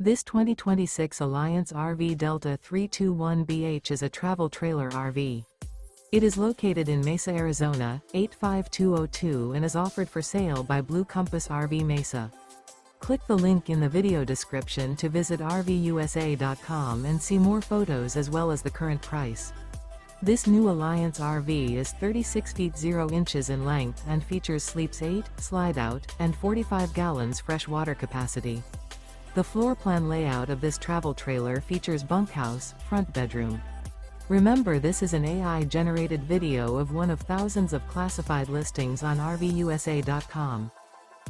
This 2026 Alliance RV Delta 321BH is a travel trailer RV. It is located in Mesa, Arizona, 85202 and is offered for sale by Blue Compass RV Mesa. Click the link in the video description to visit RVUSA.com and see more photos as well as the current price. This new Alliance RV is 36 feet 0 inches in length and features sleeps 8, slide-out, and 45 gallons fresh water capacity. The floor plan layout of this travel trailer features bunkhouse, front bedroom. Remember, this is an AI-generated video of one of thousands of classified listings on RVUSA.com.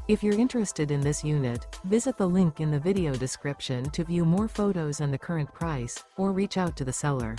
If you're interested in this unit, visit the link in the video description to view more photos and the current price, or reach out to the seller.